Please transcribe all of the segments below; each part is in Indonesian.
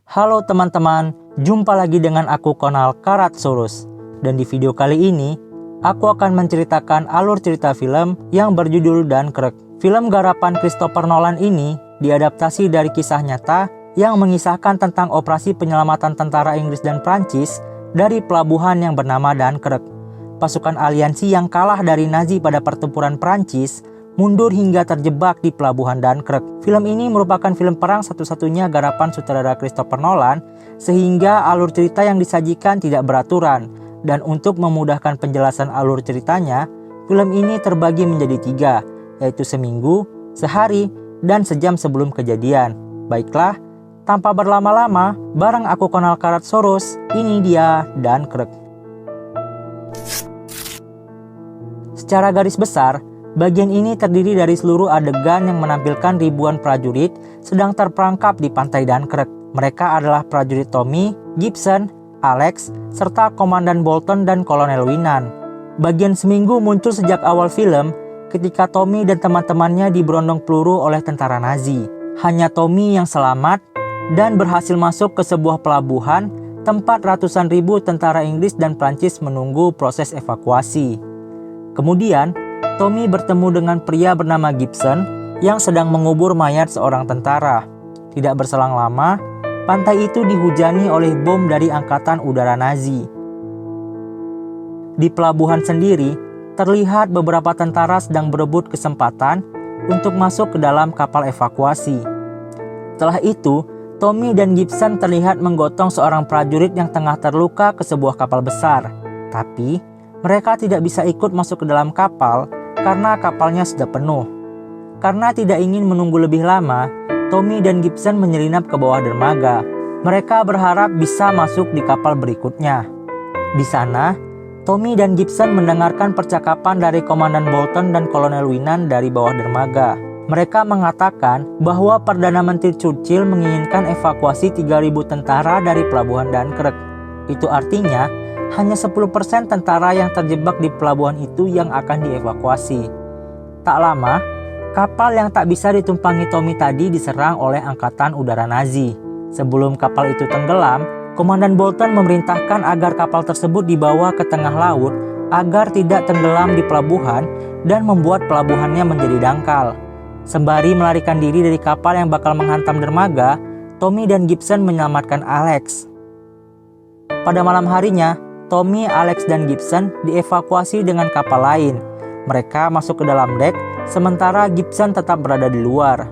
Halo teman-teman, jumpa lagi dengan aku Konal Karatsaurus. Dan di video kali ini, aku akan menceritakan alur cerita film yang berjudul Dunkirk. Film garapan Christopher Nolan ini diadaptasi dari kisah nyata yang mengisahkan tentang operasi penyelamatan tentara Inggris dan Prancis dari pelabuhan yang bernama Dunkirk. Pasukan aliansi yang kalah dari Nazi pada pertempuran Prancis mundur hingga terjebak di pelabuhan Dunkirk. Film ini merupakan film perang satu-satunya garapan sutradara Christopher Nolan, sehingga alur cerita yang disajikan tidak beraturan. Dan untuk memudahkan penjelasan alur ceritanya, film ini terbagi menjadi 3, yaitu seminggu, sehari, dan sejam sebelum kejadian. Baiklah, tanpa berlama-lama, bareng aku Konal Karatsaurus, ini dia Dunkirk. Secara garis besar, bagian ini terdiri dari seluruh adegan yang menampilkan ribuan prajurit sedang terperangkap di pantai Dunkirk. Mereka adalah prajurit Tommy, Gibson, Alex, serta Komandan Bolton dan Kolonel Winan. Bagian seminggu muncul sejak awal film ketika Tommy dan teman-temannya diberondong peluru oleh tentara Nazi. Hanya Tommy yang selamat dan berhasil masuk ke sebuah pelabuhan tempat ratusan ribu tentara Inggris dan Prancis menunggu proses evakuasi. Kemudian, Tommy bertemu dengan pria bernama Gibson yang sedang mengubur mayat seorang tentara. Tidak berselang lama, pantai itu dihujani oleh bom dari Angkatan Udara Nazi. Di pelabuhan sendiri, terlihat beberapa tentara sedang berebut kesempatan untuk masuk ke dalam kapal evakuasi. Setelah itu, Tommy dan Gibson terlihat menggotong seorang prajurit yang tengah terluka ke sebuah kapal besar. Tapi, mereka tidak bisa ikut masuk ke dalam kapal karena kapalnya sudah penuh. Karena tidak ingin menunggu lebih lama, Tommy dan Gibson menyelinap ke bawah dermaga. Mereka berharap bisa masuk di kapal berikutnya. Di sana, Tommy dan Gibson mendengarkan percakapan dari Komandan Bolton dan Kolonel Winan dari bawah dermaga. Mereka mengatakan bahwa Perdana Menteri Churchill menginginkan evakuasi 3.000 tentara dari pelabuhan Dunkirk. Itu artinya, hanya 10% tentara yang terjebak di pelabuhan itu yang akan dievakuasi. Tak lama, kapal yang tak bisa ditumpangi Tommy tadi diserang oleh Angkatan Udara Nazi. Sebelum kapal itu tenggelam, Komandan Bolton memerintahkan agar kapal tersebut dibawa ke tengah laut agar tidak tenggelam di pelabuhan dan membuat pelabuhannya menjadi dangkal. Sembari melarikan diri dari kapal yang bakal menghantam dermaga, Tommy dan Gibson menyelamatkan Alex. Pada malam harinya, Tommy, Alex, dan Gibson dievakuasi dengan kapal lain. Mereka masuk ke dalam dek, sementara Gibson tetap berada di luar.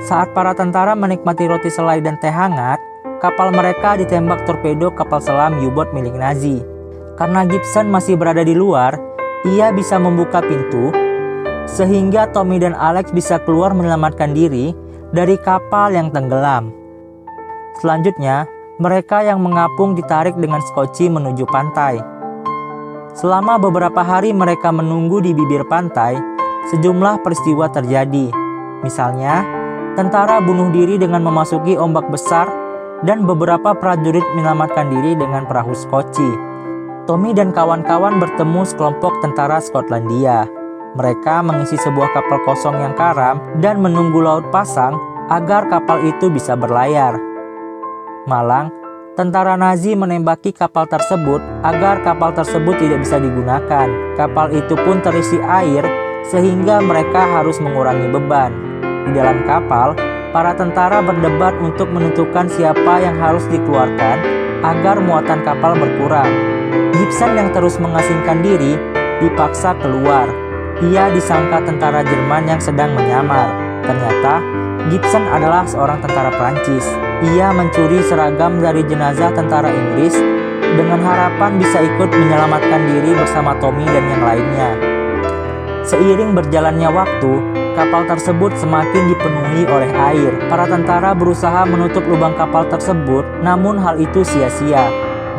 Saat para tentara menikmati roti selai dan teh hangat, kapal mereka ditembak torpedo kapal selam U-boat milik Nazi. Karena Gibson masih berada di luar, ia bisa membuka pintu, sehingga Tommy dan Alex bisa keluar menyelamatkan diri dari kapal yang tenggelam. Selanjutnya, mereka yang mengapung ditarik dengan skoci menuju pantai. Selama beberapa hari mereka menunggu di bibir pantai, sejumlah peristiwa terjadi. Misalnya, tentara bunuh diri dengan memasuki ombak besar dan beberapa prajurit menyelamatkan diri dengan perahu skoci. Tommy dan kawan-kawan bertemu sekelompok tentara Skotlandia. Mereka mengisi sebuah kapal kosong yang karam dan menunggu laut pasang agar kapal itu bisa berlayar. Malang, tentara Nazi menembaki kapal tersebut agar kapal tersebut tidak bisa digunakan. Kapal itu pun terisi air sehingga mereka harus mengurangi beban. Di dalam kapal, para tentara berdebat untuk menentukan siapa yang harus dikeluarkan agar muatan kapal berkurang. Gibson yang terus mengasingkan diri dipaksa keluar. Ia disangka tentara Jerman yang sedang menyamar. Ternyata, Gibson adalah seorang tentara Prancis. Ia mencuri seragam dari jenazah tentara Inggris dengan harapan bisa ikut menyelamatkan diri bersama Tommy dan yang lainnya. Seiring berjalannya waktu, kapal tersebut semakin dipenuhi oleh air. Para tentara berusaha menutup lubang kapal tersebut, namun hal itu sia-sia.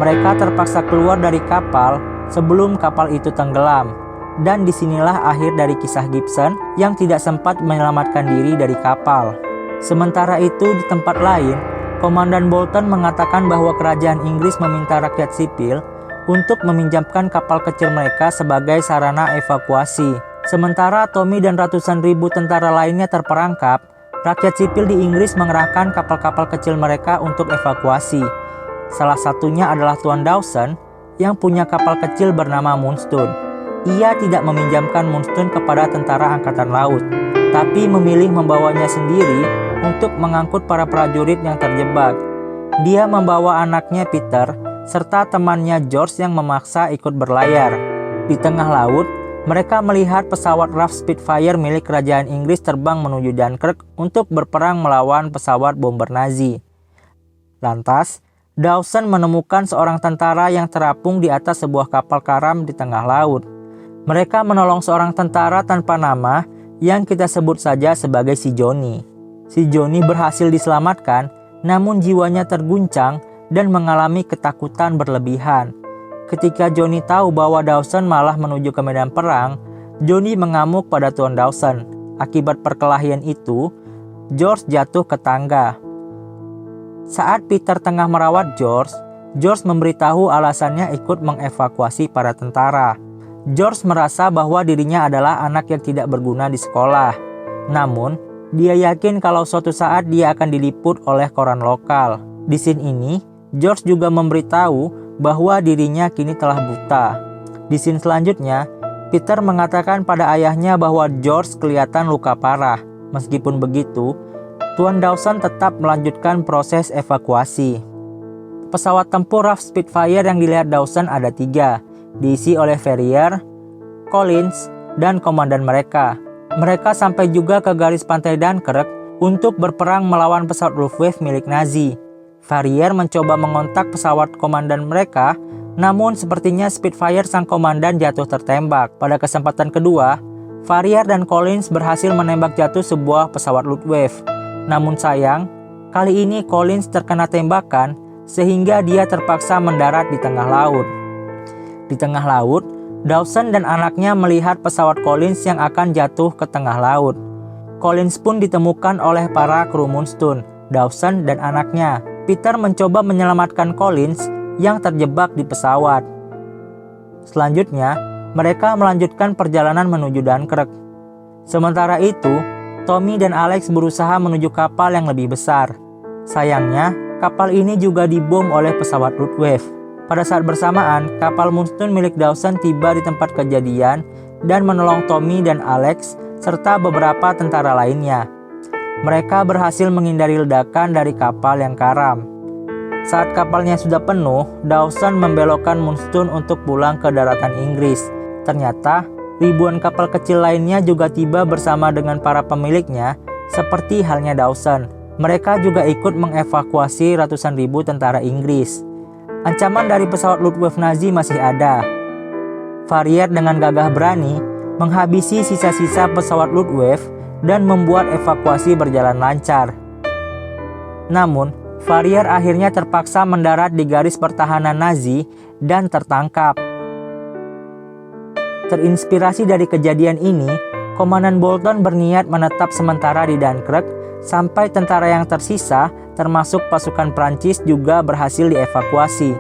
Mereka terpaksa keluar dari kapal sebelum kapal itu tenggelam. Dan disinilah akhir dari kisah Gibson yang tidak sempat menyelamatkan diri dari kapal. Sementara itu di tempat lain, Komandan Bolton mengatakan bahwa kerajaan Inggris meminta rakyat sipil untuk meminjamkan kapal kecil mereka sebagai sarana evakuasi. Sementara Tommy dan ratusan ribu tentara lainnya terperangkap Rakyat sipil di Inggris mengerahkan kapal-kapal kecil mereka untuk evakuasi. Salah satunya adalah Tuan Dawson yang punya kapal kecil bernama Moonstone. Ia tidak meminjamkan Moonstone kepada tentara angkatan laut, tapi memilih membawanya sendiri untuk mengangkut para prajurit yang terjebak. Dia membawa anaknya Peter serta temannya George yang memaksa ikut berlayar. Di tengah laut, mereka melihat pesawat RAF Spitfire milik kerajaan Inggris terbang menuju Dunkirk untuk berperang melawan pesawat bomber Nazi. Lantas, Dawson menemukan seorang tentara yang terapung di atas sebuah kapal karam di tengah laut. Mereka menolong seorang tentara tanpa nama yang kita sebut saja sebagai si Johnny. Si Johnny berhasil diselamatkan, namun jiwanya terguncang dan mengalami ketakutan berlebihan. Ketika Johnny tahu bahwa Dawson malah menuju ke medan perang, Johnny mengamuk pada Tuan Dawson. Akibat perkelahian itu, George jatuh ke tangga. Saat Peter tengah merawat George memberitahu alasannya ikut mengevakuasi para tentara. George merasa bahwa dirinya adalah anak yang tidak berguna di sekolah. Namun, dia yakin kalau suatu saat dia akan diliput oleh koran lokal. Di scene ini, George juga memberitahu bahwa dirinya kini telah buta. Di scene selanjutnya, Peter mengatakan pada ayahnya bahwa George kelihatan luka parah. Meskipun begitu, Tuan Dawson tetap melanjutkan proses evakuasi. Pesawat tempur RAF Spitfire yang dilihat Dawson ada 3, diisi oleh Farrier, Collins, dan komandan mereka. Mereka sampai juga ke garis pantai Dunkirk untuk berperang melawan pesawat Luftwaffe milik Nazi. Farrier mencoba mengontak pesawat komandan mereka, namun sepertinya Spitfire sang komandan jatuh tertembak. Pada kesempatan kedua, Farrier dan Collins berhasil menembak jatuh sebuah pesawat Luftwaffe. Namun sayang, kali ini Collins terkena tembakan sehingga dia terpaksa mendarat di tengah laut. Di tengah laut, Dawson dan anaknya melihat pesawat Collins yang akan jatuh ke tengah laut. Collins pun ditemukan oleh para kru Moonstone, Dawson dan anaknya. Peter mencoba menyelamatkan Collins yang terjebak di pesawat. Selanjutnya, mereka melanjutkan perjalanan menuju Dunkirk. Sementara itu, Tommy dan Alex berusaha menuju kapal yang lebih besar. Sayangnya, kapal ini juga dibom oleh pesawat Luftwaffe. Pada saat bersamaan, kapal Moonstone milik Dawson tiba di tempat kejadian dan menolong Tommy dan Alex serta beberapa tentara lainnya. Mereka berhasil menghindari ledakan dari kapal yang karam. Saat kapalnya sudah penuh, Dawson membelokkan Moonstone untuk pulang ke daratan Inggris. Ternyata, ribuan kapal kecil lainnya juga tiba bersama dengan para pemiliknya, seperti halnya Dawson. Mereka juga ikut mengevakuasi ratusan ribu tentara Inggris. Ancaman dari pesawat Luftwaffe Nazi masih ada. Farrier dengan gagah berani menghabisi sisa-sisa pesawat Luftwaffe dan membuat evakuasi berjalan lancar. Namun, Farrier akhirnya terpaksa mendarat di garis pertahanan Nazi dan tertangkap. Terinspirasi dari kejadian ini, Komandan Bolton berniat menetap sementara di Dunkirk sampai tentara yang tersisa, termasuk pasukan Prancis, juga berhasil dievakuasi.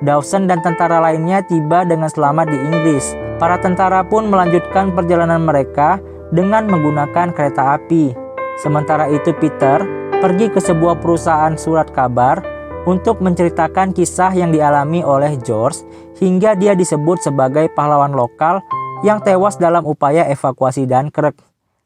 Dawson dan tentara lainnya tiba dengan selamat di Inggris. Para tentara pun melanjutkan perjalanan mereka dengan menggunakan kereta api. Sementara itu Peter pergi ke sebuah perusahaan surat kabar untuk menceritakan kisah yang dialami oleh George hingga dia disebut sebagai pahlawan lokal yang tewas dalam upaya evakuasi Dunkirk.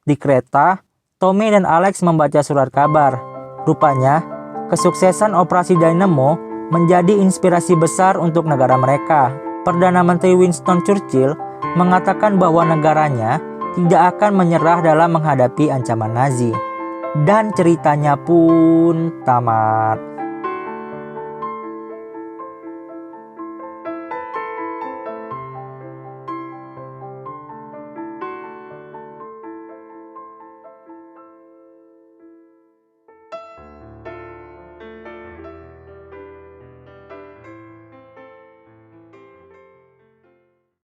Di kereta, Tommy dan Alex membaca surat kabar. Rupanya, kesuksesan Operasi Dynamo menjadi inspirasi besar untuk negara mereka. Perdana Menteri Winston Churchill mengatakan bahwa negaranya tidak akan menyerah dalam menghadapi ancaman Nazi. Dan ceritanya pun tamat.